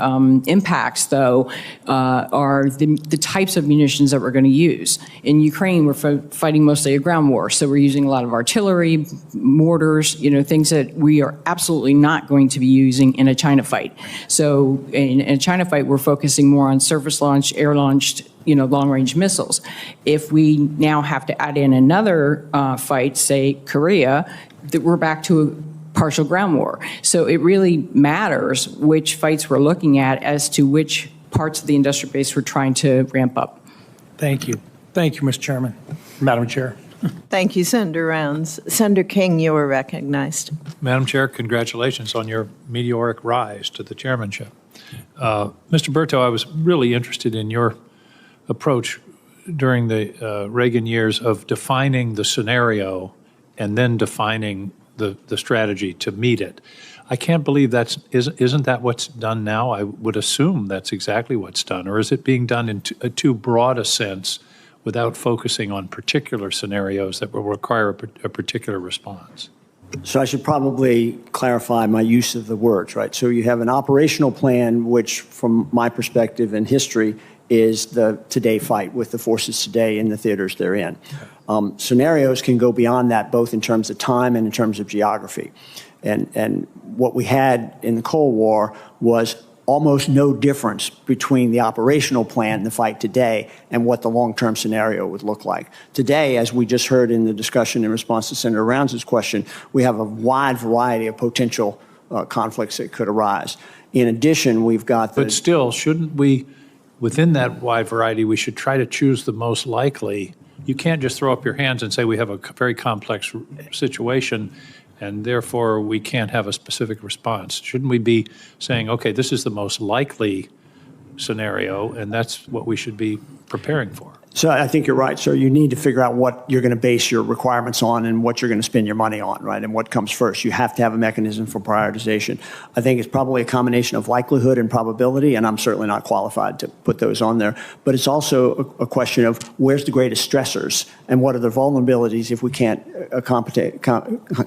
impacts, though, are the types of munitions that we're going to use. In Ukraine, we're fighting mostly a ground war, so we're using a lot of artillery, mortars, things that we are absolutely not going to be using in a China fight. So in a China fight, we're focusing more on surface launch, air launched, long-range missiles. If we now have to add in another fight, say Korea, that we're back to a partial ground war. So it really matters which fights we're looking at as to which parts of the industrial base we're trying to ramp up. Thank you. Thank you, Mr. Chairman. Madam Chair. Thank you, Senator Rounds. Senator King, you are recognized. Madam Chair, congratulations on your meteoric rise to the chairmanship. Mr. Berto, I was really interested in your approach during the Reagan years of defining the scenario and then defining the strategy to meet it. I can't believe isn't that what's done now? I would assume that's exactly what's done. Or is it being done in too broad a sense without focusing on particular scenarios that will require a particular response? So I should probably clarify my use of the words, right? So you have an operational plan, which from my perspective and history is the today fight with the forces today in the theaters they're in. Scenarios can go beyond that, both in terms of time and in terms of geography. And what we had in the Cold War was almost no difference between the operational plan, the fight today, and what the long-term scenario would look like. Today, as we just heard in the discussion in response to Senator Rounds' question, we have a wide variety of potential conflicts that could arise. In addition, we've got the— But still, shouldn't we, within that wide variety, we should try to choose the most likely? You can't just throw up your hands and say we have a very complex situation and therefore we can't have a specific response. Shouldn't we be saying, okay, this is the most likely scenario and that's what we should be preparing for? So I think you're right. So you need to figure out what you're going to base your requirements on and what you're going to spend your money on, right? And what comes first. You have to have a mechanism for prioritization. I think it's probably a combination of likelihood and probability, and I'm certainly not qualified to put those on there. But it's also a question of where's the greatest stressors and what are the vulnerabilities if we can't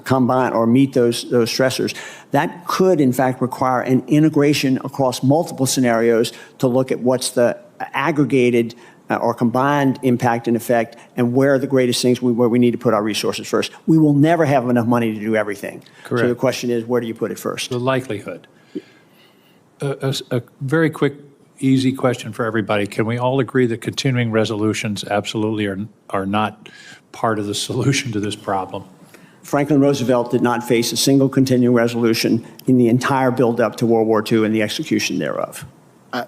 combine or meet those stressors. That could, in fact, require an integration across multiple scenarios to look at what's the aggregated or combined impact and effect, and where are the greatest things where we need to put our resources first. We will never have enough money to do everything. Correct. So the question is, where do you put it first? The likelihood. A very quick, easy question for everybody. Can we all agree that continuing resolutions absolutely are not part of the solution to this problem? Franklin Roosevelt did not face a single continuing resolution in the entire buildup to World War II and the execution thereof.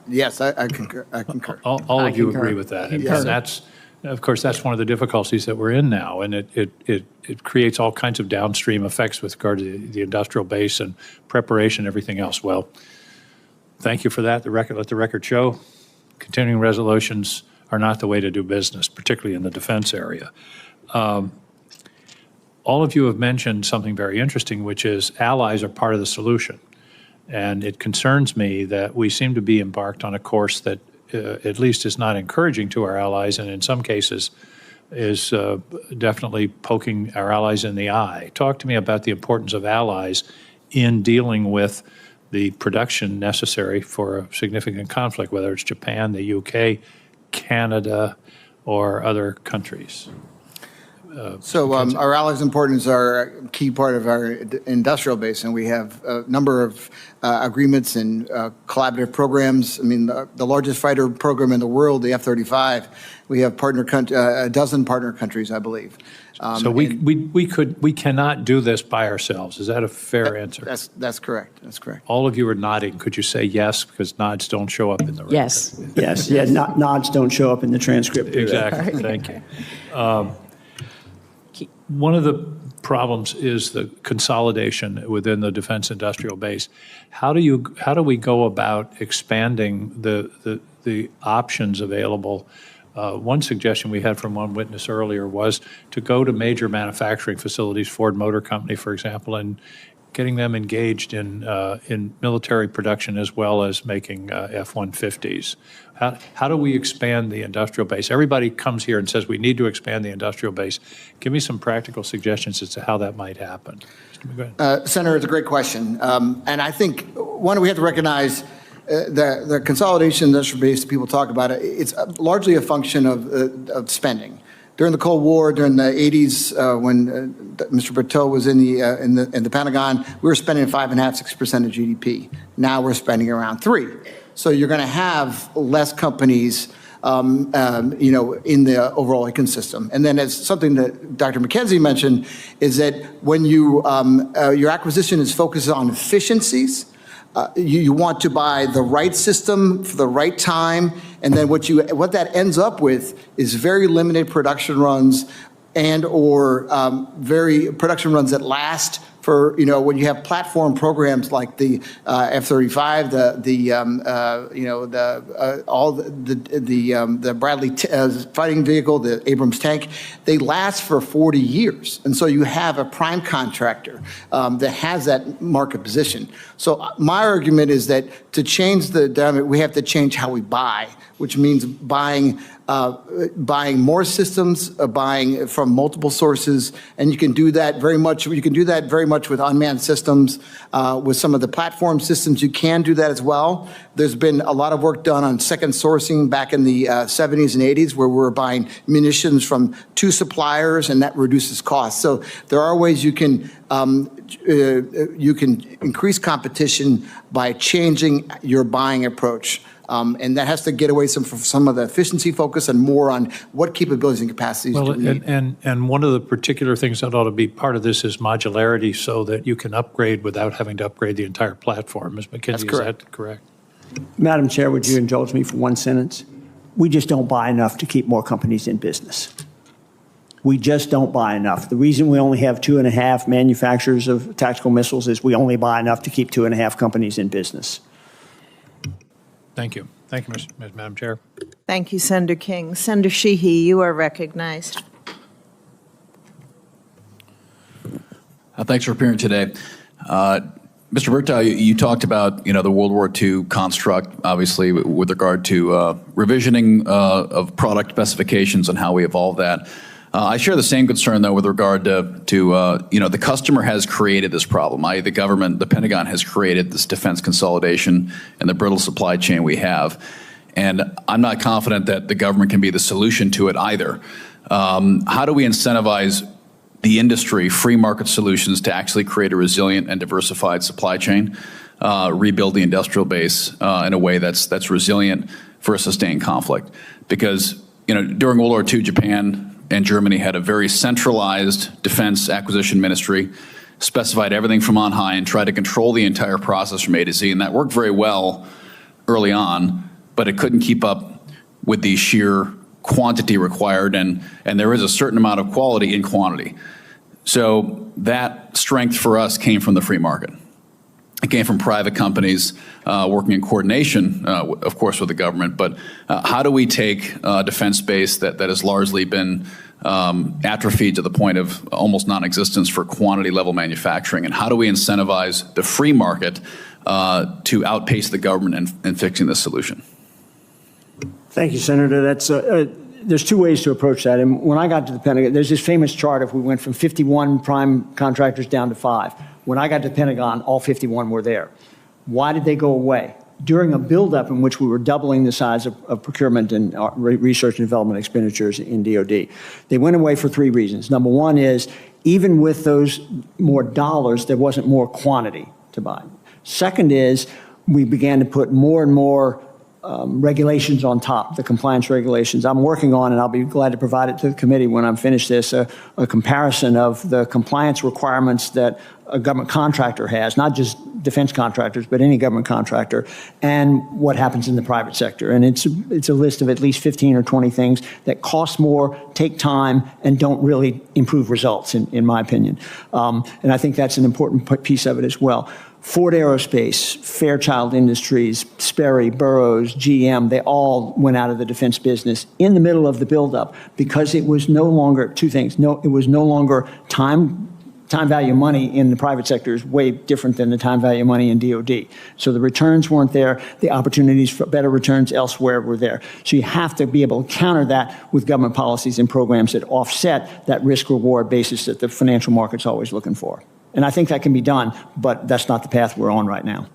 Yes, I concur. I concur. All of you agree with that. And that's, of course, that's one of the difficulties that we're in now, and it creates all kinds of downstream effects with regard to the industrial base and preparation and everything else. Well, thank you for that. Let the record show continuing resolutions are not the way to do business, particularly in the defense area. All of you have mentioned something very interesting, which is allies are part of the solution. And it concerns me that we seem to be embarked on a course that at least is not encouraging to our allies, and in some cases is definitely poking our allies in the eye. Talk to me about the importance of allies in dealing with the production necessary for a significant conflict, whether it's Japan, the UK, Canada, or other countries. Our allies' importance are a key part of our industrial base, and we have a number of agreements and collaborative programs. I mean, the largest fighter program in the world, the F-35, we have a dozen partner countries, I believe. So we cannot do this by ourselves. Is that a fair answer? That's correct. That's correct. All of you are nodding. Could you say yes? Because nods don't show up in the record. Yes. Yes. Yeah. Nods don't show up in the transcript. Exactly. Thank you. One of the problems is the consolidation within the defense industrial base. How do we go about expanding the options available? One suggestion we had from one witness earlier was to go to major manufacturing facilities, Ford Motor Company, for example, and getting them engaged in military production as well as making F-150s. How do we expand the industrial base? Everybody comes here and says we need to expand the industrial base. Give me some practical suggestions as to how that might happen. Go ahead. Senator, it's a great question. And I think, one, we have to recognize the consolidation industrial base, people talk about it, it's largely a function of spending. During the Cold War, during the 80s, when Mr. Berteau was in the Pentagon, we were spending 5.5%, 6% of GDP. Now we're spending around 3%. So you're going to have less companies, in the overall ecosystem. And then, as something that Dr. McKenzie mentioned, is that when your acquisition is focused on efficiencies, you want to buy the right system for the right time, and then what that ends up with is very limited production runs and/or production runs that last for, when you have platform programs like the F-35, the Bradley fighting vehicle, the Abrams tank, they last for 40 years. And so you have a prime contractor that has that market position. So my argument is that to change the dynamic, we have to change how we buy, which means buying more systems, buying from multiple sources, and you can do that very much. You can do that very much with unmanned systems, with some of the platform systems. You can do that as well. There's been a lot of work done on second sourcing back in the 70s and 80s, where we're buying munitions from 2 suppliers, and that reduces costs. So there are ways you can increase competition by changing your buying approach. And that has to get away from some of the efficiency focus and more on what capabilities and capacities do we need. And one of the particular things that ought to be part of this is modularity, so that you can upgrade without having to upgrade the entire platform. Ms. McKenzie, is that correct? Madam Chair, would you indulge me for one sentence? We just don't buy enough to keep more companies in business. We just don't buy enough. The reason we only have 2.5 manufacturers of tactical missiles is we only buy enough to keep 2.5 companies in business. Thank you. Thank you, Madam Chair. Thank you, Senator King. Senator Sheehy, you are recognized. Thanks for appearing today. Mr. Bertow, you talked about, the World War II construct, obviously, with regard to revisioning of product specifications and how we evolve that. I share the same concern, though, with regard to the customer has created this problem. The government, the Pentagon has created this defense consolidation and the brittle supply chain we have. And I'm not confident that the government can be the solution to it either. How do we incentivize the industry, free market solutions, to actually create a resilient and diversified supply chain, rebuild the industrial base in a way that's resilient for a sustained conflict? Because, during World War II, Japan and Germany had a very centralized defense acquisition ministry, specified everything from on high, and tried to control the entire process from A to Z. And that worked very well early on, but it couldn't keep up with the sheer quantity required, and there is a certain amount of quality in quantity. So that strength for us came from the free market. It came from private companies working in coordination, of course, with the government. But how do we take a defense base that has largely been atrophied to the point of almost non-existence for quantity level manufacturing? And how do we incentivize the free market to outpace the government in fixing this solution? Thank you, Senator. There's 2 ways to approach that. And when I got to the Pentagon, there's this famous chart of we went from 51 prime contractors down to 5. When I got to the Pentagon, all 51 were there. Why did they go away? During a buildup in which we were doubling the size of procurement and research and development expenditures in DoD. They went away for 3 reasons. Number one is, even with those more dollars, there wasn't more quantity to buy. Second is, we began to put more and more regulations on top, the compliance regulations. I'm working on, and I'll be glad to provide it to the committee when I'm finished this, a comparison of the compliance requirements that a government contractor has, not just defense contractors, but any government contractor, and what happens in the private sector. And it's a list of at least 15 or 20 things that cost more, take time, and don't really improve results, in my opinion. And I think that's an important piece of it as well. Ford Aerospace, Fairchild Industries, Sperry, Burroughs, GM, they all went out of the defense business in the middle of the buildup because it was no longer, 2 things. It was no longer time value money in the private sector is way different than the time value money in DoD. So the returns weren't there. The opportunities for better returns elsewhere were there. So you have to be able to counter that with government policies and programs that offset that risk-reward basis that the financial market's always looking for. And I think that can be done, but that's not the path we're on right now.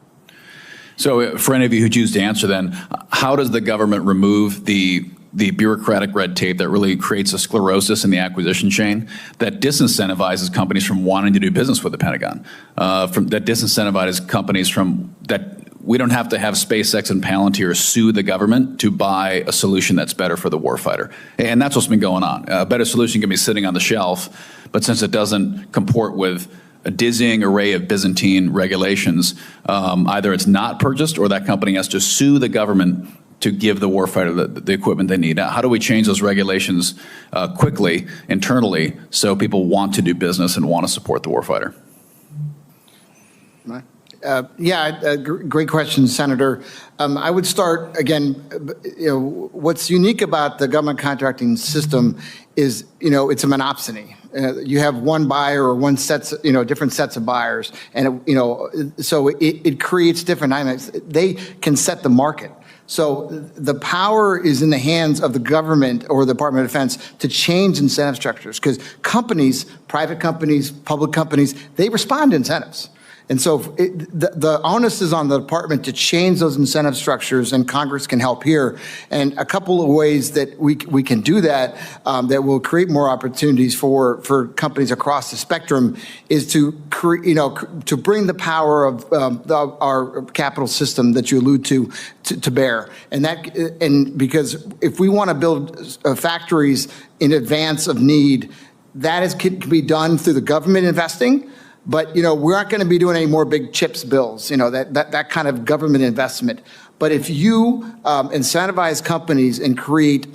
So for any of you who choose to answer then, how does the government remove the bureaucratic red tape that really creates a sclerosis in the acquisition chain that disincentivizes companies from wanting to do business with the Pentagon, that disincentivizes companies from that we don't have to have SpaceX and Palantir sue the government to buy a solution that's better for the warfighter. And that's what's been going on. A better solution can be sitting on the shelf, but since it doesn't comport with a dizzying array of Byzantine regulations, either it's not purchased or that company has to sue the government to give the warfighter the equipment they need. Now, how do we change those regulations quickly, internally, so people want to do business and want to support the warfighter? Great question, Senator. I would start again. What's unique about the government contracting system is, it's a monopsony. You have one buyer or different sets of buyers, and so it creates different dynamics. They can set the market. So the power is in the hands of the government or the Department of Defense to change incentive structures, because companies, private companies, public companies, they respond to incentives. And so the onus is on the department to change those incentive structures, and Congress can help here. And a couple of ways that we can do that, that will create more opportunities for companies across the spectrum, is to to bring the power of our capital system that you allude to bear. And because if we want to build factories in advance of need, can be done through the government investing. But, we're not going to be doing any more big CHIPS bills, that kind of government investment. But if you incentivize companies and create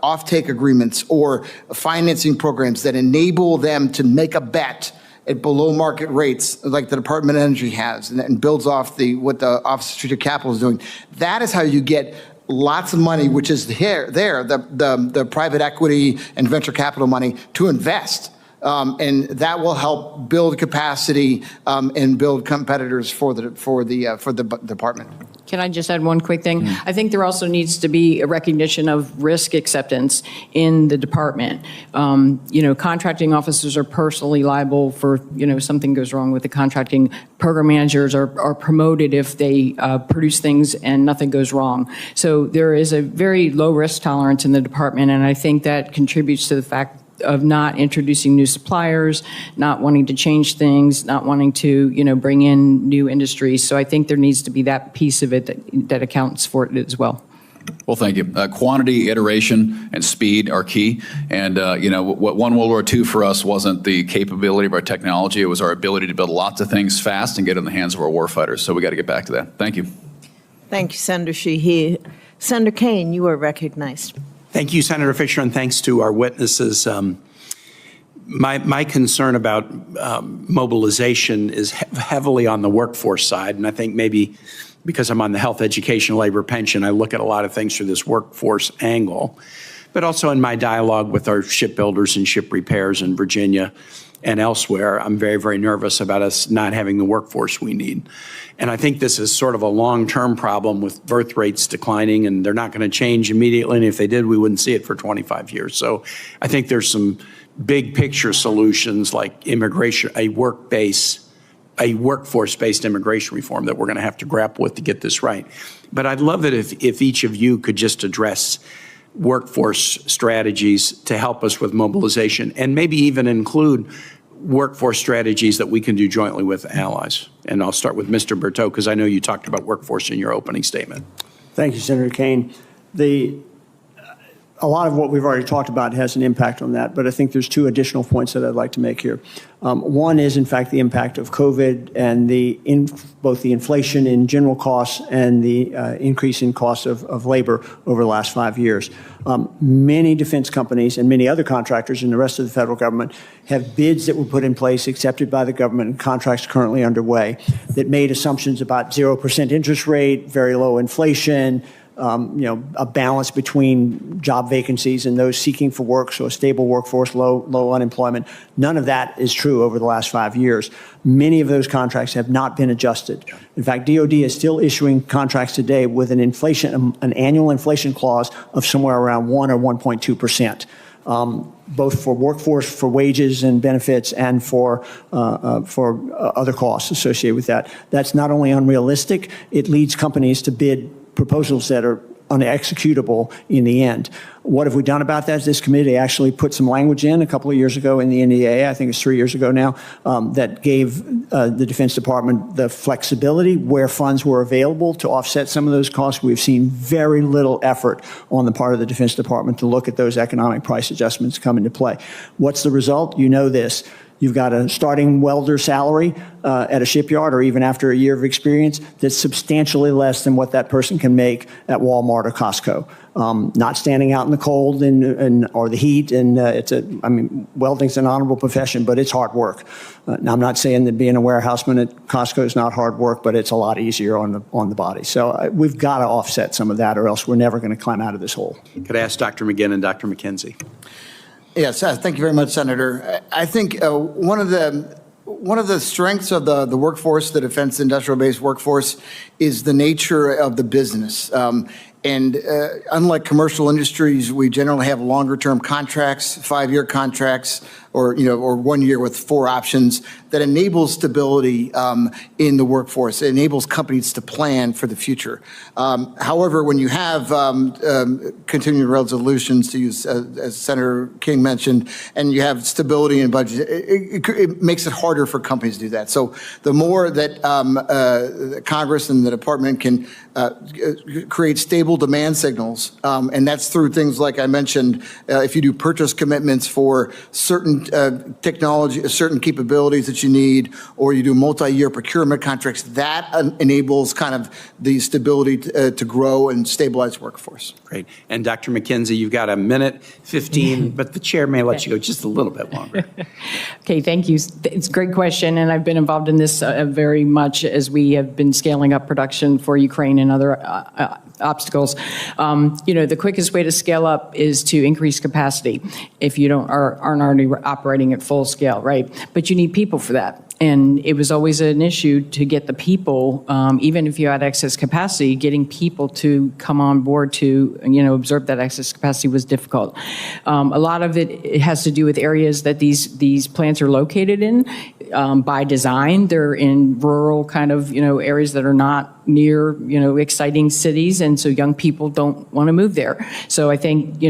offtake agreements or financing programs that enable them to make a bet at below market rates, like the Department of Energy has, and builds off what the Office of Strategic Capital is doing, that is how you get lots of money, which is the private equity and venture capital money to invest. And that will help build capacity and build competitors for the department. Can I just add one quick thing? I think there also needs to be a recognition of risk acceptance in the department. Contracting officers are personally liable for, something goes wrong with the contracting. Program managers are promoted if they produce things and nothing goes wrong. So there is a very low risk tolerance in the department, and I think that contributes to the fact of not introducing new suppliers, not wanting to change things, not wanting to, bring in new industries. So I think there needs to be that piece of it that accounts for it as well. Well, thank you. Quantity, iteration, and speed are key. And, what won World War II for us wasn't the capability of our technology. It was our ability to build lots of things fast and get in the hands of our warfighters. So we got to get back to that. Thank you. Thank you, Senator Sheehy. Senator Kaine, you are recognized. Thank you, Senator Fisher, and thanks to our witnesses. My concern about mobilization is heavily on the workforce side, and I think maybe because I'm on the health, education, labor, pension, I look at a lot of things through this workforce angle. But also in my dialogue with our shipbuilders and ship repairs in Virginia and elsewhere, I'm very, very nervous about us not having the workforce we need. And I think this is sort of a long-term problem with birth rates declining, and they're not going to change immediately. And if they did, we wouldn't see it for 25 years. So I think there's some big picture solutions like immigration, a workforce-based immigration reform that we're going to have to grapple with to get this right. But I'd love it if each of you could just address workforce strategies to help us with mobilization, and maybe even include workforce strategies that we can do jointly with allies. And I'll start with Mr. Berteau, because I know you talked about workforce in your opening statement. Thank you, Senator Kaine. A lot of what we've already talked about has an impact on that, but I think there's two additional points that I'd like to make here. One is, in fact, the impact of COVID and both the inflation in general costs and the increase in costs of labor over the last 5 years. Many defense companies and many other contractors in the rest of the federal government have bids that were put in place, accepted by the government, and contracts currently underway that made assumptions about 0% interest rate, very low inflation, a balance between job vacancies and those seeking for work, so a stable workforce, low unemployment. None of that is true over the last 5 years. Many of those contracts have not been adjusted. In fact, DOD is still issuing contracts today with an annual inflation clause of somewhere around 1 or 1.2%. Both for workforce, for wages and benefits, and for other costs associated with that. That's not only unrealistic, it leads companies to bid proposals that are unexecutable in the end. What have we done about that? This committee actually put some language in a couple of years ago in the NDAA, I think it's 3 years ago now, that gave the Defense Department the flexibility where funds were available to offset some of those costs. We've seen very little effort on the part of the Defense Department to look at those economic price adjustments come into play. What's the result? You know this. You've got a starting welder salary at a shipyard or even after a year of experience that's substantially less than what that person can make at Walmart or Costco. Not standing out in the cold or the heat, and welding's an honorable profession, but it's hard work. Now, I'm not saying that being a warehouseman at Costco is not hard work, but it's a lot easier on the body. So we've got to offset some of that, or else we're never going to climb out of this hole. Could I ask Dr. McGinn and Dr. McKenzie? Yes, thank you very much, Senator. I think one of the strengths of the workforce, the defense industrial-based workforce, is the nature of the business. And unlike commercial industries, we generally have longer-term contracts, 5-year contracts, or 1 year with 4 options that enables stability in the workforce. It enables companies to plan for the future. However, when you have continuing resolutions, to use as Senator King mentioned, and you have stability in budget, it makes it harder for companies to do that. So the more that Congress and the department can create stable demand signals, and that's through things like I mentioned, if you do purchase commitments for certain technology, certain capabilities that you need, or you do multi-year procurement contracts, that enables kind of the stability to grow and stabilize workforce. Great. And Dr. McKenzie, you've got 1:15, but the chair may let you go just a little bit longer. Okay, thank you. It's a great question, and I've been involved in this very much as we have been scaling up production for Ukraine and other obstacles. The quickest way to scale up is to increase capacity if you aren't already operating at full scale, right? But you need people for that. And it was always an issue to get the people, even if you had excess capacity, getting people to come on board to, observe that excess capacity was difficult. A lot of it has to do with areas that these plants are located in. By design, they're in rural kind of, areas that are not near, exciting cities. And so young people don't want to move there. So I think,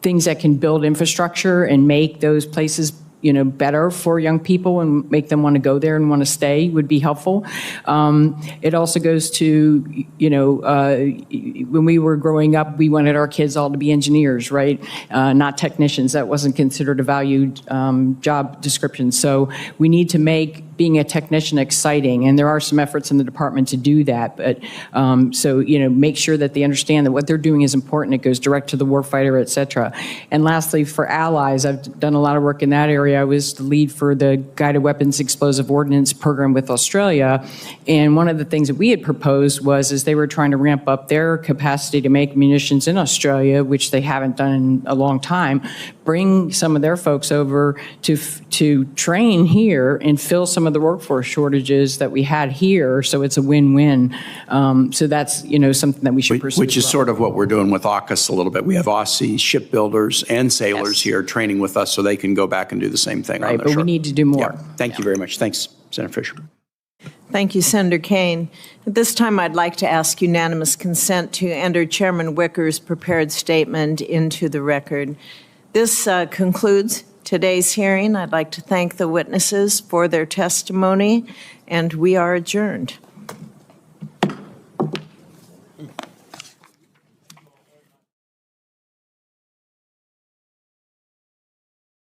things that can build infrastructure and make those places better for young people and make them want to go there and want to stay would be helpful. It also goes to, when we were growing up, we wanted our kids all to be engineers, right? Not technicians. That wasn't considered a valued job description. So we need to make being a technician exciting, and there are some efforts in the department to do that. But make sure that they understand that what they're doing is important. It goes direct to the warfighter, et cetera. And lastly, for allies, I've done a lot of work in that area. I was the lead for the Guided Weapons Explosive Ordnance program with Australia. And one of the things that we had proposed was, as they were trying to ramp up their capacity to make munitions in Australia, which they haven't done in a long time, bring some of their folks over to train here and fill some of the workforce shortages that we had here. So it's a win-win. So that's, something that we should pursue. Which is sort of what we're doing with AUKUS a little bit. We have Aussie shipbuilders and sailors here training with us so they can go back and do the same thing. Right, but we need to do more. Yeah. Thank you very much. Thanks, Senator Fisher. Thank you, Senator Kane. At this time, I'd like to ask unanimous consent to enter Chairman Wicker's prepared statement into the record. This concludes today's hearing. I'd like to thank the witnesses for their testimony, and we are adjourned.